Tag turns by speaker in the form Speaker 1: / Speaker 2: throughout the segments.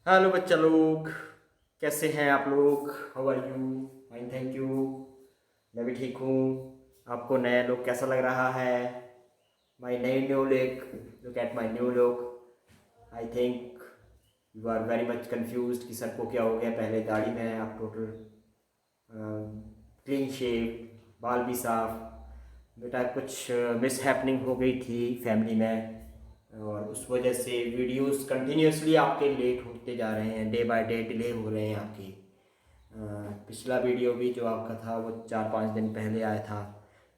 Speaker 1: Hello बच्चा लोग, कैसे हैं आप लोग? How are you? Fine, thank you. मैं भी ठीक हूँ। आपको नया लुक कैसा लग रहा है? माई नई new look at my new look. I think you are very much confuse कि सर को क्या हो गया। पहले दाढ़ी में है, आप टोटल क्लीन शेव, बाल भी साफ। बेटा कुछ मिस हैपनिंग हो गई थी फैमिली में, और उस वजह से वीडियोस कंटिन्यूसली आपके लेट होते जा रहे हैं, डे बाय डे डिले हो रहे हैं आपके। पिछला वीडियो भी जो आपका था वो 4-5 दिन पहले आया था।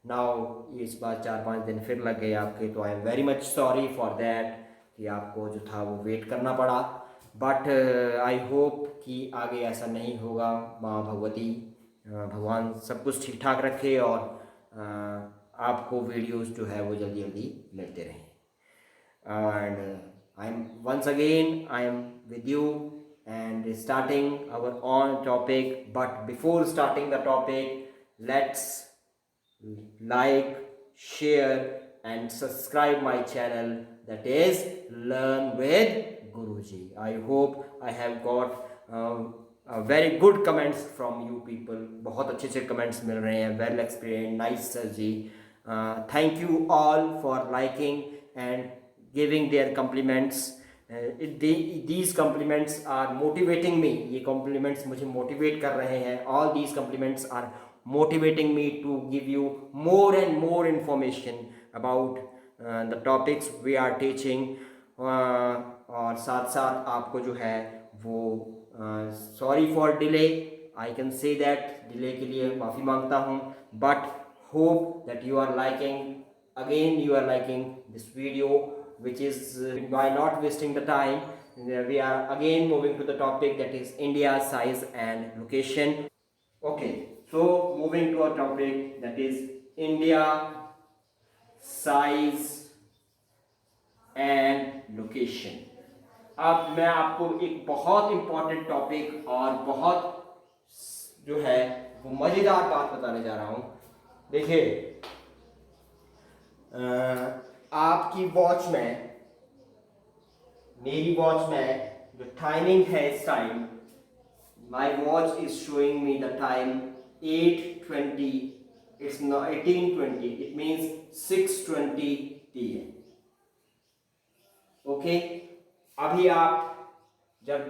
Speaker 1: नाउ इस बार 4-5 दिन फिर लग गए आपके, तो I am very much sorry for that कि आपको जो था वो वेट करना पड़ा। बट आई होप कि आगे ऐसा नहीं होगा। माँ भगवती भगवान सब कुछ ठीक ठाक रखे, और आपको वीडियोस जो है वो जल्दी जल्दी मिलते रहें। And I am with you and starting our own topic. But before starting the topic, let's like, share and subscribe my channel, that is Learn with Guruji. I hope I have got very good comments from you people. बहुत अच्छे अच्छे comments मिल रहे हैं. Well explained, nice sir ji. Thank you all for liking and giving their compliments. These compliments are motivating me. ये compliments मुझे motivate कर रहे हैं. All these compliments are motivating me to give you more and more information about the topics we are teaching. और साथ साथ आपको जो है वो sorry for delay, I can say that, delay के लिए माफ़ी मांगता हूँ. But hope that you are liking, again you are liking this video, which is by not wasting the time, we are again moving to the topic, that is India size and location. Okay, so moving to a topic, that is India size and location. अब मैं आपको एक बहुत important topic और बहुत जो है वो मज़ेदार बात बताने जा रहा हूँ. देखिए, आपकी वॉच में, मेरी वॉच में जो टाइमिंग है इस time, my watch is showing me the time 8:20. It's not 18:20, it means 6:20 PM. Okay, अभी आप जब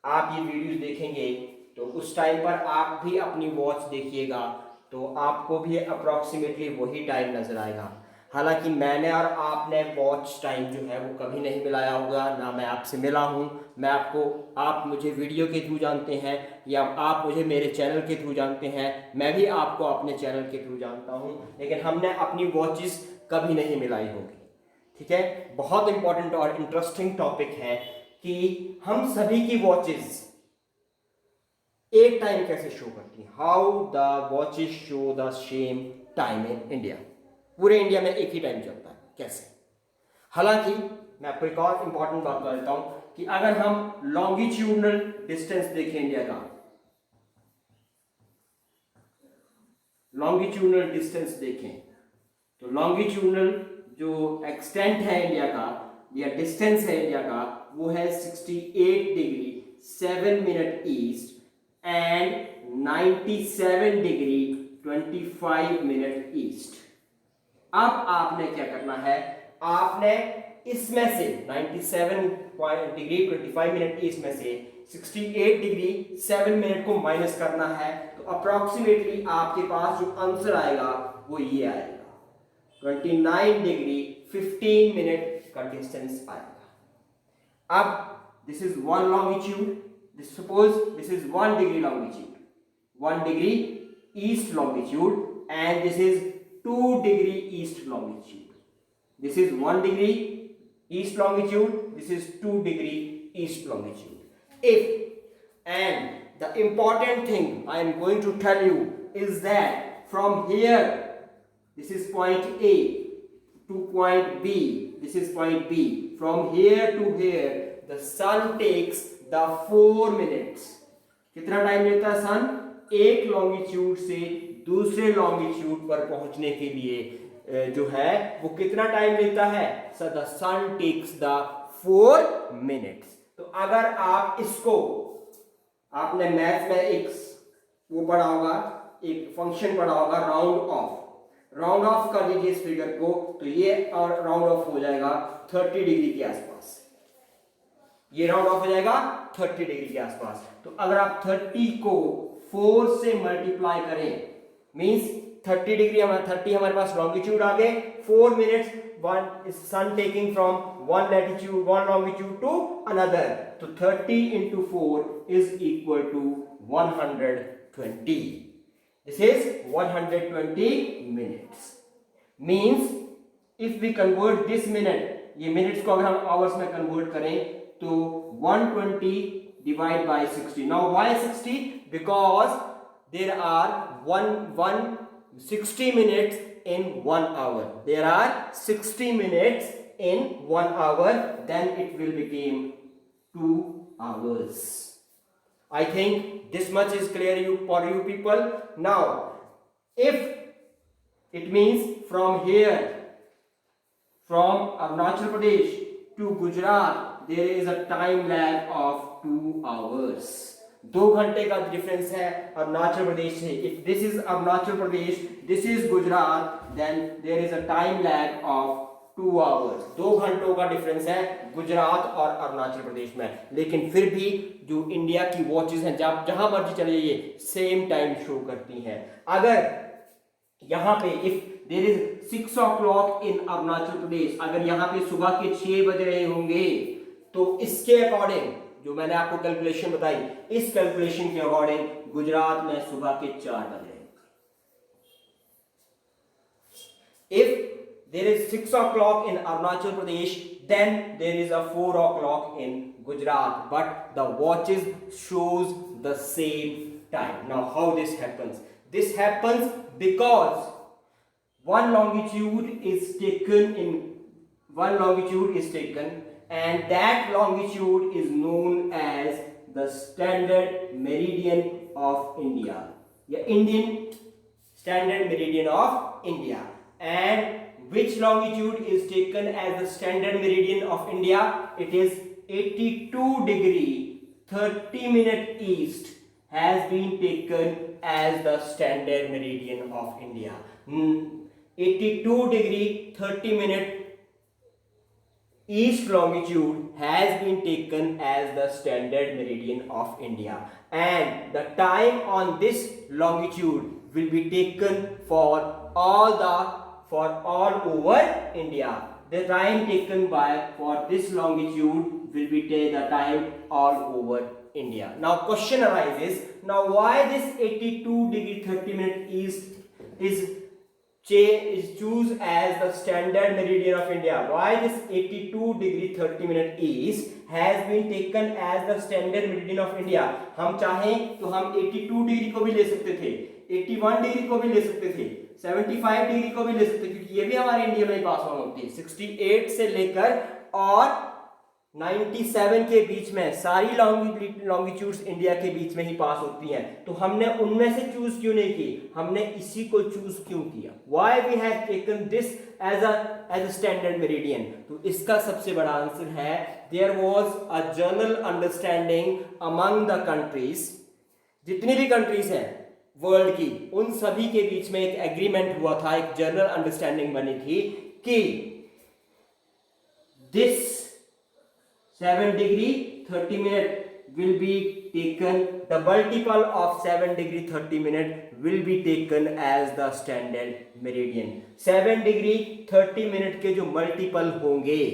Speaker 1: आप ये वीडियोस देखेंगे तो उस टाइम पर आप भी अपनी वॉच देखिएगा तो आपको भी अप्रॉक्सीमेटली वही टाइम नज़र आएगा. हालांकि मैंने और आपने वॉच टाइम जो है वो कभी नहीं मिलाया होगा, ना मैं आपसे मिला हूँ. मैं आपको, आप मुझे वीडियो के थ्रू जानते हैं या आप मुझे मेरे चैनल के थ्रू जानते हैं, मैं भी आपको अपने चैनल के थ्रू जानता हूँ, लेकिन हमने अपनी वॉचेस कभी नहीं मिलाई होगी. ठीक है, बहुत इंपॉर्टेंट और इंटरेस्टिंग टॉपिक है कि हम सभी की वॉचेस एक टाइम कैसे शो करती हैं. How the watches show the same time in India. पूरे इंडिया में एक ही टाइम चलता है, कैसे? हालांकि मैं आपको एक और इंपॉर्टेंट बात बता देता हूं कि अगर हम लॉन्गिट्यूडनल डिस्टेंस देखें इंडिया का, लॉन्गिट्यूडनल डिस्टेंस देखें तो लॉन्गिट्यूडनल जो एक्सटेंट है इंडिया का या डिस्टेंस है इंडिया का, वो है 68 degree 7 minute east and 97 degree 25 minute east. अब आपने क्या करना है, आपने इसमें से 97 डिग्री 25 मिनट ईस्ट में से 68 डिग्री 7 मिनट को माइनस करना है. तो अप्रोक्सीमेटली आपके पास जो आंसर आएगा वो ये आएगा, 29 डिग्री 15 मिनट का डिस्टेंस आएगा. अब this is one longitude, suppose this is 1 degree longitude, 1 degree east longitude, and this is 2 degree east longitude. This is 1 degree east longitude, this is 2 degree east longitude. If, and the important thing I am going to tell you is that from here, this is point A to point B, this is point B, from here to here the sun takes the 4 minutes. कितना time लेता है सन एक longitude से दूसरे longitude पर पहुंचने के लिए जो है वो कितना टाइम लेता है? So the sun takes the 4 minutes. तो अगर आप इसको, आपने मैथ में एक वो पढ़ा होगा, एक फंक्शन पढ़ा होगा राउंड ऑफ, राउंड ऑफ कर दीजिए इस फिगर को, तो ये राउंड ऑफ हो जाएगा 30 डिग्री के आसपास, ये राउंड ऑफ हो जाएगा 30 डिग्री के आसपास। तो अगर आप 30 को 4 से मल्टीप्लाई करें, मींस 30 डिग्री, हमारा 30 हमारे पास लॉन्गिट्यूड आ गए, 4 minutes one sun taking from one latitude one longitude to another, तो 30 into 4 is equal to 120. This is 120 minutes. Means if we convert this minute, ये minutes को अगर हम hours में convert करें तो 120 divide by 60. Now why 60? Because there are 60 minutes in 1 hour. There are 60 minutes in 1 hour. Then it will become 2 hours. I think this much is clear for you people. Now, if it means from here, from Arunachal Pradesh to Gujarat, there is a time lag of 2 hours. 2 घंटे का difference है अरुणाचल प्रदेश से. If this is Arunachal Pradesh, this is Gujarat, then there is a time lag of 2 hours. 2 घंटों का difference है गुजरात और अरुणाचल प्रदेश में. लेकिन फिर भी जो इंडिया की वॉचेस हैं, जब जहां मर्जी चले जाइए सेम टाइम शो करती हैं. अगर यहाँ पे इफ देयर इज 6 o'clock इन अरुणाचल प्रदेश, अगर यहाँ पे सुबह के 6 बज रहे होंगे, तो इसके अकॉर्डिंग जो मैंने आपको कैलकुलेशन बताई, इस कैलकुलेशन के अकॉर्डिंग गुजरात में सुबह के 4 बज रहे हैं. If there is 6 o'clock in Arunachal Pradesh, then there is a 4 o'clock in Gujarat, but the watches shows the same time. Now how this happens? This happens because one longitude is taken, and that longitude is known as the standard meridian of India, Indian standard meridian of India. And which longitude is taken as the standard meridian of India? It is 82 degree 30 minute east has been taken as the standard meridian of India. 82 degree 30 minute east longitude has been taken as the standard meridian of India, and the time on this longitude will be taken for all over India. The time taken for this longitude will be the time all over India. Now question arises, now why this 82 degree 30 minute east is choose as the standard meridian of India? Why this 82 degree 30 minute east has been taken as the standard meridian of India? हम चाहें तो हम 82 degree को भी ले सकते थे, 81 degree को भी ले सकते थे, 75 डिग्री को भी ले सकते, क्योंकि ये भी हमारे इंडिया में ही पास ऑन होती है. 68 से लेकर और 97 के बीच में सारी लॉन्गिट्यूड्स इंडिया के बीच में ही पास होती हैं. तो हमने उनमें से चूज क्यों नहीं की, हमने इसी को चूज क्यों किया? Why we have taken this as a standard meridian? तो इसका सबसे बड़ा आंसर है, there was a general understanding among the countries. जितनी भी कंट्रीज हैं वर्ल्ड की, उन सभी के बीच में एक एग्रीमेंट हुआ था, एक जनरल अंडरस्टैंडिंग बनी थी कि this 7 degree 30 minute will be taken, the multiple of 7 degree 30 minute will be taken as the standard meridian. 7 degree 30 minute के जो मल्टीपल होंगे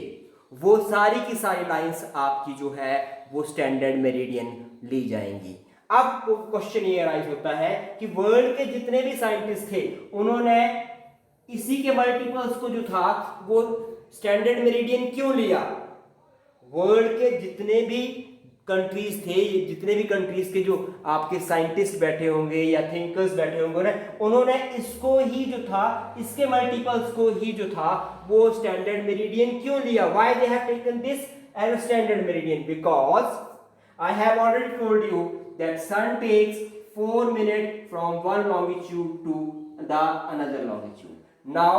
Speaker 1: वो सारी की सारी लाइंस आपकी जो है वो स्टैंडर्ड मेरिडियन ली जाएंगी. अब क्वेश्चन ये अराइज होता है कि वर्ल्ड के जितने भी साइंटिस्ट थे उन्होंने इसी के मल्टीपल्स को जो था वो स्टैंडर्ड मेरिडियन क्यों लिया? वर्ल्ड के जितने भी कंट्रीज थे, जितने भी कंट्रीज के जो आपके साइंटिस्ट बैठे होंगे या थिंकर्स बैठे होंगे ना, उन्होंने इसको ही जो था, इसके मल्टीपल्स को ही जो था वो स्टैंडर्ड मेरिडियन क्यों लिया? Why they have taken this as a standard meridian? Because I have already told you that sun takes 4 minutes from one longitude to the another longitude. Now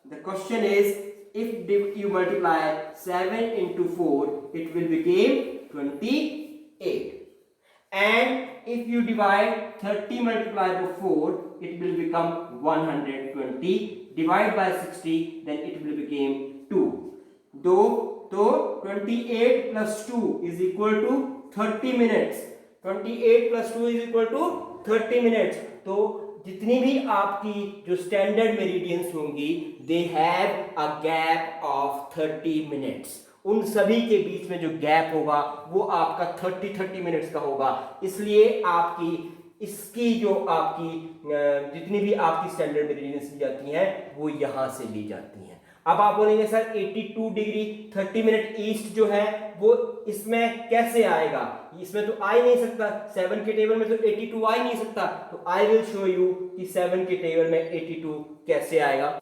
Speaker 1: the question is, if you multiply 7 into 4, it will become 28. And if you divide 30 multiplied by 4, it will become 120. Divide by 60, then it will become 2. तो 28 plus 2 is equal to 30 minutes. 28 plus 2 is equal to 30 minutes. तो जितनी भी आपकी जो standard meridians होंगी, they have a gap of 30 minutes. उन सभी के बीच में जो गैप होगा वो आपका 30 मिनट्स का होगा. इसलिए आपकी इसकी जो आपकी जितनी भी आपकी स्टैंडर्ड मेरिडियंस ली जाती हैं वो यहाँ से ली जाती हैं. अब आप बोलेंगे सर 82 डिग्री 30 मिनट ईस्ट जो है वो इसमें कैसे आएगा, इसमें तो आ ही नहीं सकता. 7 के टेबल में तो 82 आ ही नहीं सकता. तो आई विल शो यू कि 7 के टेबल में 82 कैसे आएगा.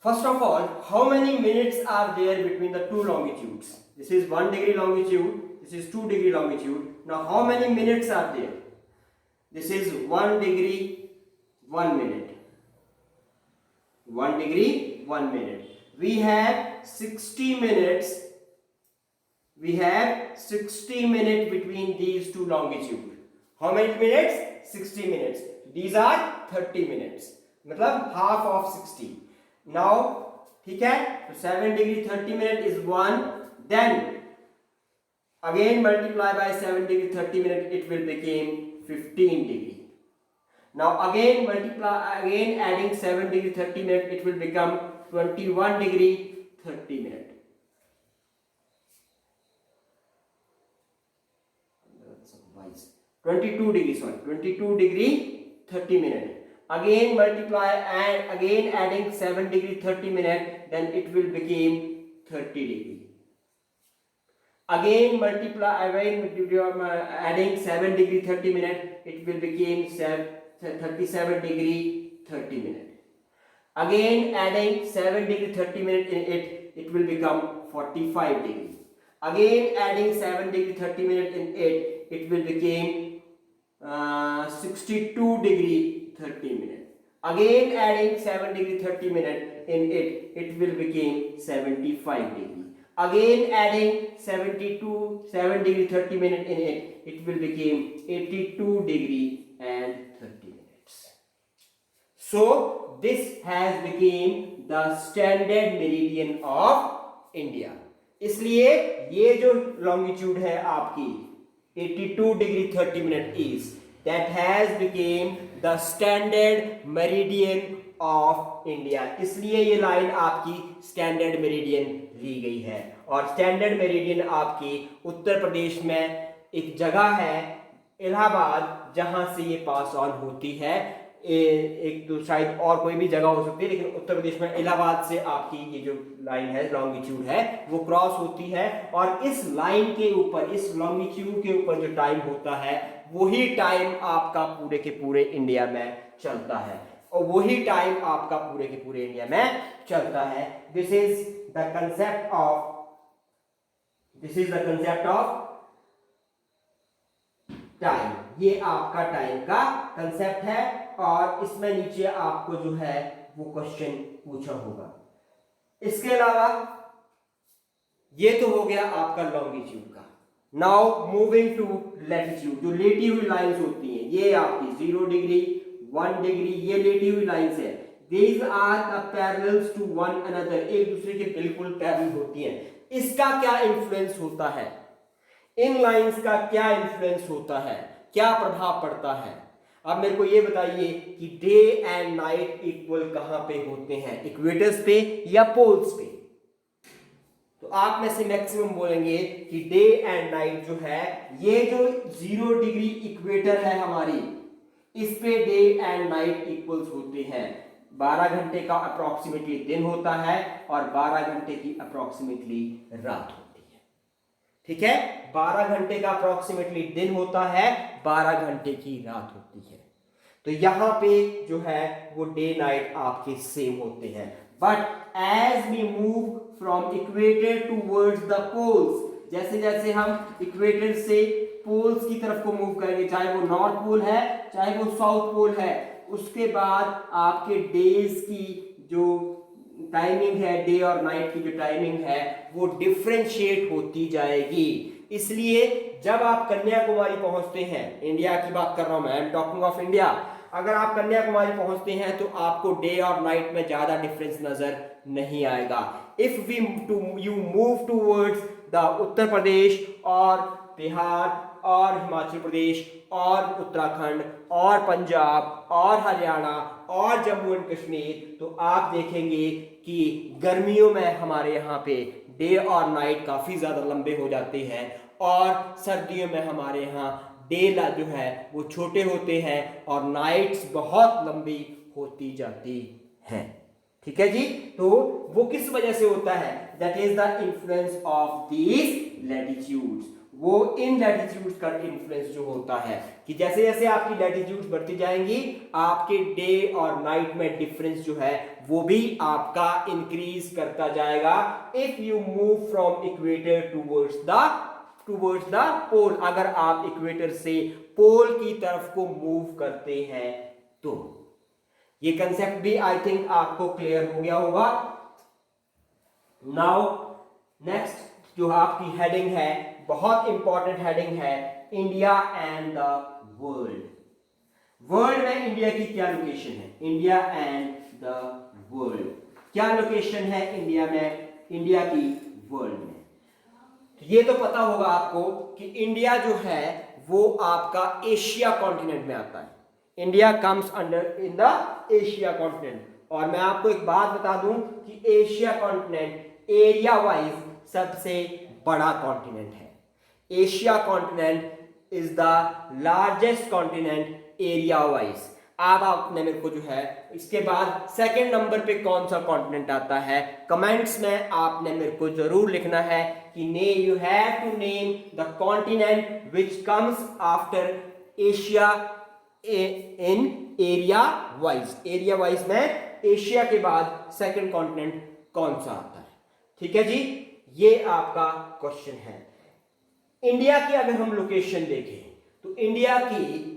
Speaker 1: First of all, how many minutes are there between the two longitudes? This is 1 degree longitude, this is 2 degree longitude. Now how many minutes are there? This is 1 degree 1 minute. 1 degree 1 minute. We have 60 minutes. We have 60 minutes between these two longitudes. How many minutes? 60 minutes. These are 30 minutes. मतलब half of 60. Now, ठीक है, तो 7 degree 30 minute is 1. Then again multiply by 7 degree 30 minute, it will become 15 degree. Now again multiply, again adding 7 degree 30 minute, it will become 21 degree 30 minute. Otherwise 22 degree, sorry, 22 degree 30 minute. Again multiply and again adding 7 degree 30 minute, then it will become 30 degree. Again multiply, again adding 7 degree 30 minute, it will become 37 degree 30 minute. Again adding 7 degree 30 minute in it, it will become 45 degree. Again adding 7 degree 30 minute in it, it will become 62 degree 30 minute. Again adding 7 degree 30 minute in it, it will become 75 degree. Again adding 7 degree 30 minute in it, it will become 82 degree and 30 minutes. So this has become the standard meridian of India. इसलिए ये जो longitude है आपकी 82 degree 30 minute is that has became the standard meridian of India. इसलिए ये line आपकी standard meridian ली गई है. और स्टैंडर्ड मेरिडियन आपकी उत्तर प्रदेश में एक जगह है इलाहाबाद जहां से ये पास ऑन होती है. एक तो शायद और कोई भी जगह हो सकती है, लेकिन उत्तर प्रदेश में इलाहाबाद से आपकी ये जो लाइन है लॉन्गिट्यूड है वो क्रॉस होती है. और इस लाइन के ऊपर, इस लॉन्गिट्यूड के ऊपर जो टाइम होता है वही टाइम आपका पूरे के पूरे इंडिया में चलता है. और वही टाइम आपका पूरे के पूरे इंडिया में चलता है. This is the concept of time. ये आपका टाइम का कंसेप्ट है. और इसमें नीचे आपको जो है वो क्वेश्चन पूछा होगा. इसके अलावा ये तो हो गया आपका लॉन्गिट्यूड का. Now moving to latitude. जो लेटी हुई लाइंस होती हैं ये आपकी 0 डिग्री 1 डिग्री ये लेटी हुई लाइंस है. These are the parallels to one another. एक दूसरे के बिल्कुल पैरेलल होती हैं. इसका क्या इन्फ्लुएंस होता है, इन लाइंस का क्या इन्फ्लुएंस होता है, क्या प्रभाव पड़ता है. अब मेरे को ये बताइए कि डे एंड नाइट इक्वल कहां पे होते हैं, इक्वेटर्स पे या पोल्स पे. तो आप में से मैक्सिमम बोलेंगे कि डे एंड नाइट जो है ये जो 0 डिग्री इक्वेटर है हमारी, इस पे डे एंड नाइट इक्वल्स होते हैं. 12 घंटे का अप्रोक्सीमेटली दिन होता है और 12 घंटे की अप्रोक्सीमेटली रात होती है. ठीक है, 12 घंटे का अप्रोक्सीमेटली दिन होता है, 12 घंटे की रात होती है. तो यहां पे जो है वो डे नाइट आपके सेम होते हैं. But as we move from equator towards the poles, जैसे जैसे हम इक्वेटर से पोल्स की तरफ को मूव करेंगे, चाहे वो नॉर्थ पोल है चाहे वो साउथ पोल है, उसके बाद आपके डेज की जो टाइमिंग है, डे और नाइट की जो टाइमिंग है वो डिफरेंशिएट होती जाएगी। इसलिए जब आप कन्याकुमारी पहुंचते हैं, इंडिया की बात कर रहा हूं मैं, I am talking of India, अगर आप कन्याकुमारी पहुंचते हैं तो आपको डे और नाइट में ज्यादा डिफरेंस नजर नहीं आएगा। If we you move towards the Uttar Pradesh और बिहार और हिमाचल प्रदेश और उत्तराखंड और पंजाब और हरियाणा और जम्मू एंड कश्मीर, तो आप देखेंगे कि गर्मियों में हमारे यहाँ पे डे और नाइट काफ़ी ज़्यादा लंबे हो जाते हैं और सर्दियों में हमारे यहाँ डे जो है वो छोटे होते हैं और नाइट्स बहुत लंबी होती जाती हैं। ठीक है जी। तो वो किस वजह से होता है? That is the influence of these latitudes. वो इन लैटिट्यूड्स का इन्फ्लुएंस जो होता है कि जैसे जैसे आपकी लैटिट्यूड्स बढ़ती जाएंगी आपके डे और नाइट में डिफरेंस जो है वो भी आपका इंक्रीज करता जाएगा। If you move from equator towards the pole, अगर आप इक्वेटर से पोल की तरफ को मूव करते हैं तो ये कंसेप्ट भी आई थिंक आपको क्लियर हो गया होगा। नाउ नेक्स्ट जो आपकी हेडिंग है, बहुत इंपॉर्टेंट हेडिंग है, India and the world. World में इंडिया की क्या लोकेशन है? इंडिया एंड द वर्ल्ड, क्या लोकेशन है इंडिया में, इंडिया की वर्ल्ड में? तो ये तो पता होगा आपको कि इंडिया जो है वो आपका एशिया कॉन्टिनेंट में आता है। India comes under in the Asia continent. और मैं आपको एक बात बता दूं कि एशिया कॉन्टिनेंट एरिया वाइज सबसे बड़ा कॉन्टिनेंट है। Asia continent is the largest continent area wise. अब आपने मेरे को जो है इसके बाद सेकंड नंबर पे कौन सा कॉन्टिनेंट आता है, कमेंट्स में आपने मेरे को जरूर लिखना है कि you have to name the continent which comes after Asia in area wise. Area wise में एशिया के बाद सेकंड कॉन्टिनेंट कौन सा आता है? ठीक है जी, ये आपका क्वेश्चन है। इंडिया की अगर हम लोकेशन देखें तो इंडिया की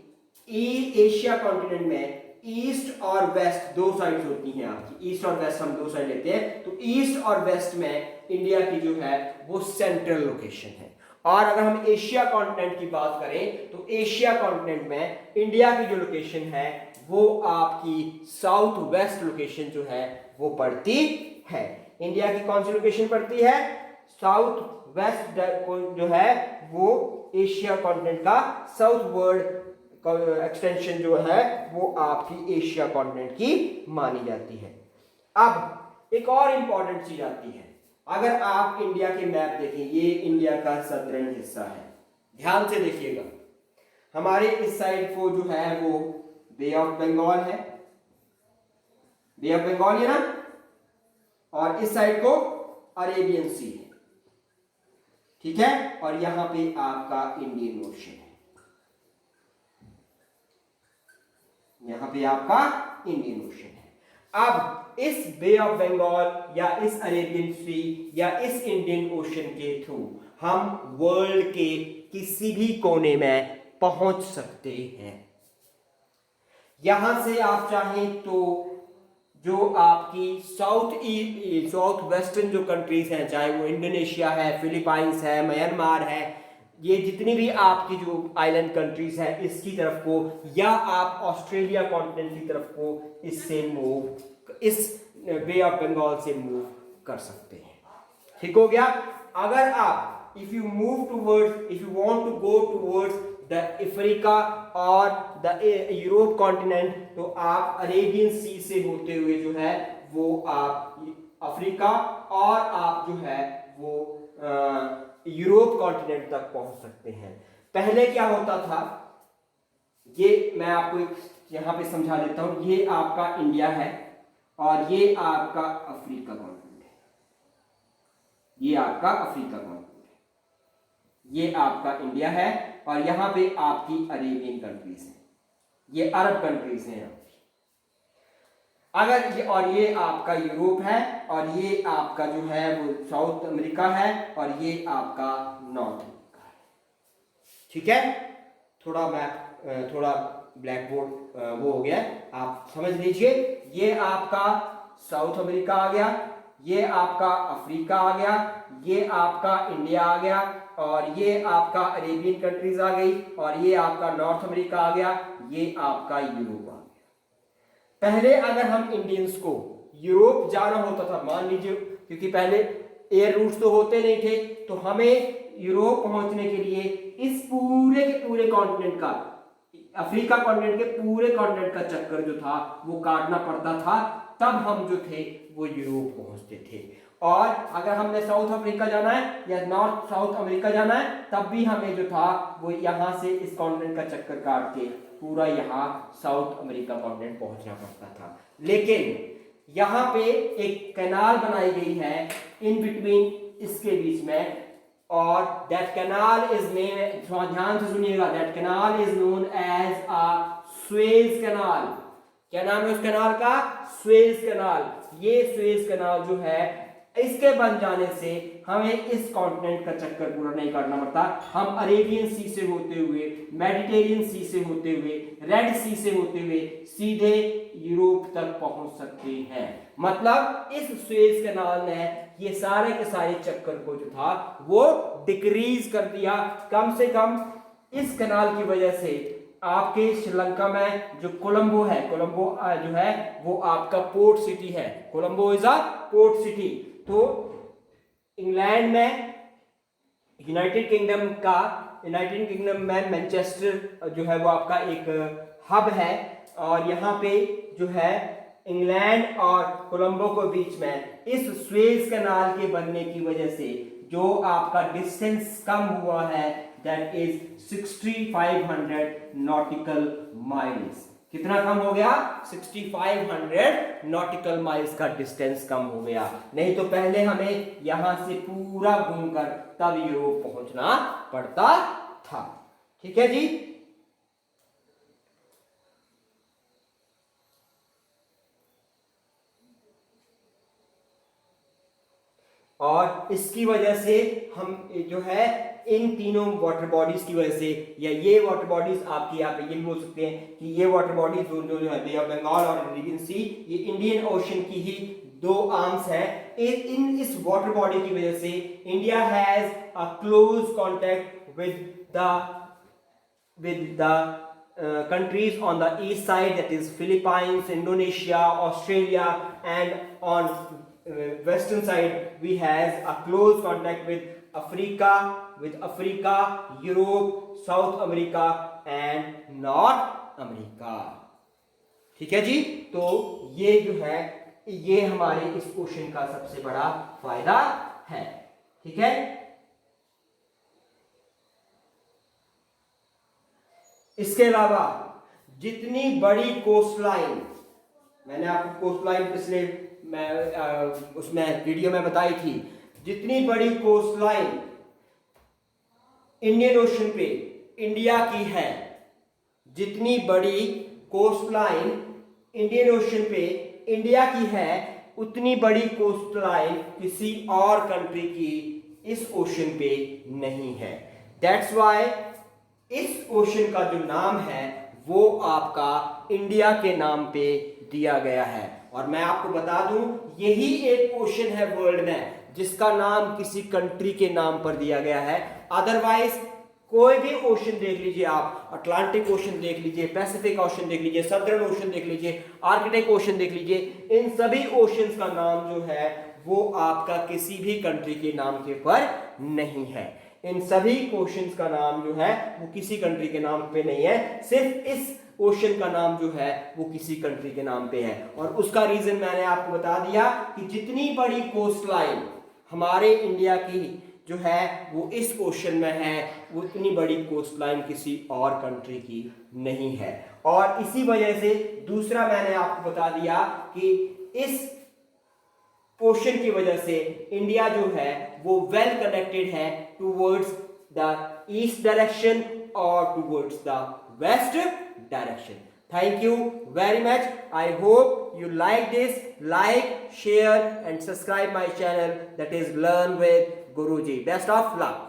Speaker 1: एशिया कॉन्टिनेंट में ईस्ट और वेस्ट दो साइड्स होती हैं आपकी, ईस्ट और वेस्ट हम दो साइड लेते हैं। तो ईस्ट और वेस्ट में इंडिया की जो है वो सेंट्रल लोकेशन है। और अगर हम एशिया कॉन्टिनेंट की बात करें तो एशिया कॉन्टिनेंट में इंडिया की जो लोकेशन है वो आपकी साउथ वेस्ट लोकेशन जो है वो पड़ती है। इंडिया की कौन सी लोकेशन पड़ती है? साउथ वेस्ट जो है वो एशिया कॉन्टिनेंट का साउथ वर्ड एक्सटेंशन जो है वो आपकी एशिया कॉन्टिनेंट की मानी जाती है। अब एक और इंपॉर्टेंट चीज आती है, अगर आप इंडिया के मैप देखें, ये इंडिया का सदर्न हिस्सा है, ध्यान से देखिएगा। हमारे इस साइड को जो है वो बे ऑफ बंगाल है, बे ऑफ बंगाल है ना, और इस साइड को अरेबियन सी है। ठीक है, और यहां पे आपका इंडियन ओशन है, यहां पे आपका इंडियन ओशन है। अब इस बे ऑफ बंगाल या इस अरेबियन सी या इस इंडियन ओशन के थ्रू हम वर्ल्ड के किसी भी कोने में पहुंच सकते हैं। यहां से आप चाहें तो जो आपकी साउथ वेस्टर्न जो कंट्रीज हैं, चाहे वो इंडोनेशिया है, फिलीपाइंस है, म्यांमार है, ये जितनी भी आपकी जो आइलैंड कंट्रीज हैं इसकी तरफ को, या आप ऑस्ट्रेलिया कॉन्टिनेंट की तरफ को इससे मूव, इस बे ऑफ बंगाल से मूव कर सकते हैं। ठीक हो गया। अगर आप if you want to go towards the Africa और द यूरोप कॉन्टिनेंट, तो आप अरेबियन सी से होते हुए जो है वो आप अफ्रीका और आप जो है वो यूरोप कॉन्टिनेंट तक पहुंच सकते हैं। पहले क्या होता था, ये मैं आपको एक यहां पे समझा देता हूं। ये आपका इंडिया है और ये आपका अफ्रीका कॉन्टिनेंट है, ये आपका अफ्रीका कॉन्टिनेंट है, ये आपका इंडिया है और यहां पे आपकी अरेबियन कंट्रीज हैं, ये अरब कंट्रीज हैं आपकी। अगर ये और ये आपका यूरोप है और ये आपका जो है वो साउथ अमेरिका है और ये आपका नॉर्थ अमेरिका है। ठीक है, थोड़ा मैप थोड़ा ब्लैक बोर्ड वो हो गया, आप समझ लीजिए। ये आपका साउथ अमेरिका आ गया, ये आपका अफ्रीका आ गया, ये आपका इंडिया आ गया, और ये आपका अरेबियन कंट्रीज आ गई, और ये आपका नॉर्थ अमेरिका आ गया, ये आपका यूरोप आ गया। पहले अगर हम इंडियंस को यूरोप जाना होता था, मान लीजिए, क्योंकि पहले एयर रूट्स तो होते नहीं थे, तो हमें यूरोप पहुंचने के लिए इस पूरे के पूरे कॉन्टिनेंट का, अफ्रीका कॉन्टिनेंट के पूरे कॉन्टिनेंट का चक्कर जो था वो काटना पड़ता था, तब हम जो थे वो यूरोप पहुंचते थे। और अगर हमने साउथ अफ्रीका जाना है या नॉर्थ साउथ अमेरिका जाना है, तब भी हमें जो था वो यहाँ से इस कॉन्टिनेंट का चक्कर काट के पूरा यहाँ साउथ अमेरिका कॉन्टिनेंट पहुंचना पड़ता था। लेकिन यहाँ पे एक कैनाल बनाई गई है इन बिटवीन, इसके बीच में, और दैट कैनाल इज नेम, थोड़ा ध्यान से सुनिएगा, that canal is known as a Suez canal. क्या नाम है उस कैनाल का? Suez canal. ये सुएज कैनाल जो है, इसके बन जाने से हमें इस कॉन्टिनेंट का चक्कर पूरा नहीं करना पड़ता। हम अरेबियन सी से होते हुए, मेडिटेरियन सी से होते हुए, रेड सी से होते हुए सीधे यूरोप तक पहुंच सकते हैं। मतलब इस सुएज कैनाल ने ये सारे के सारे चक्कर को जो था वो डिक्रीज कर दिया। कम से कम इस कैनाल की वजह से आपके श्रीलंका में जो कोलंबो है, कोलंबो जो है वो आपका पोर्ट सिटी है। Colombo is a port city. तो इंग्लैंड में, यूनाइटेड किंगडम में मैनचेस्टर जो है वो आपका एक हब है, और यहाँ पे जो है इंग्लैंड और कोलंबो के बीच में इस सुएज कैनाल के बनने की वजह से जो आपका डिस्टेंस कम हुआ है, दैट इज 6500 नॉटिकल माइल्स। कितना कम हो गया? 6500 नॉटिकल माइल्स का डिस्टेंस कम हो गया। नहीं तो पहले हमें यहां से पूरा घूमकर तब यूरोप पहुंचना पड़ता था। ठीक है जी। और इसकी वजह से हम जो है इन तीनों वाटर बॉडीज की वजह से, या ये वाटर बॉडीज आपकी यहाँ पे ये भी बोल सकते हैं कि ये वाटर बॉडीज जो है बे ऑफ बंगाल और अरेबियन सी, ये इंडियन ओशन की ही दो आर्म्स हैं। इन इस वाटर बॉडी की वजह से India has a close contact with the countries on the east side, that is Philippines, Indonesia, Australia, and on western side we has a close contact with Africa, Europe, South America and North America। ठीक है जी। तो ये जो है ये हमारे इस ocean का सबसे बड़ा फायदा है। ठीक है। इसके अलावा जितनी बड़ी कोस्ट लाइन, मैंने आपको कोस्ट लाइन पिछले उसमें वीडियो में बताई थी, जितनी बड़ी कोस्ट लाइन इंडियन ओशन पे इंडिया की है, जितनी बड़ी कोस्ट लाइन इंडियन ओशन पे इंडिया की है, उतनी बड़ी कोस्ट लाइन किसी और कंट्री की इस ओशन पे नहीं है। दैट्स वाई इस ओशन का जो नाम है वो आपका इंडिया के नाम पे दिया गया है। और मैं आपको बता दूं, यही एक ओशन है वर्ल्ड में जिसका नाम किसी कंट्री के नाम पर दिया गया है। अदरवाइज कोई भी ओशन देख लीजिए आप, अटलांटिक ओशन देख लीजिए, पैसिफिक ओशन देख लीजिए, सदर्न ओशन देख लीजिए, आर्कटिक ओशन देख लीजिए, इन सभी ओशंस का नाम जो है वो आपका किसी भी कंट्री के नाम के पर नहीं है। इन सभी ओशंस का नाम जो है वो किसी कंट्री के नाम पे नहीं है, सिर्फ इस ओशन का नाम जो है वो किसी कंट्री के नाम पे है। और उसका रीजन मैंने आपको बता दिया कि जितनी बड़ी कोस्ट लाइन हमारे इंडिया की जो है वो इस ओशन में है, वो इतनी बड़ी कोस्ट लाइन किसी और कंट्री की नहीं है। और इसी वजह से दूसरा मैंने आपको बता दिया कि इस ओशन की वजह से इंडिया जो है वो वेल कनेक्टेड है टूवर्ड्स द ईस्ट डायरेक्शन और towards the west direction. Thank you very much. I hope you like this. Like, share and subscribe my channel, that is Learn with Guruji. Best of luck.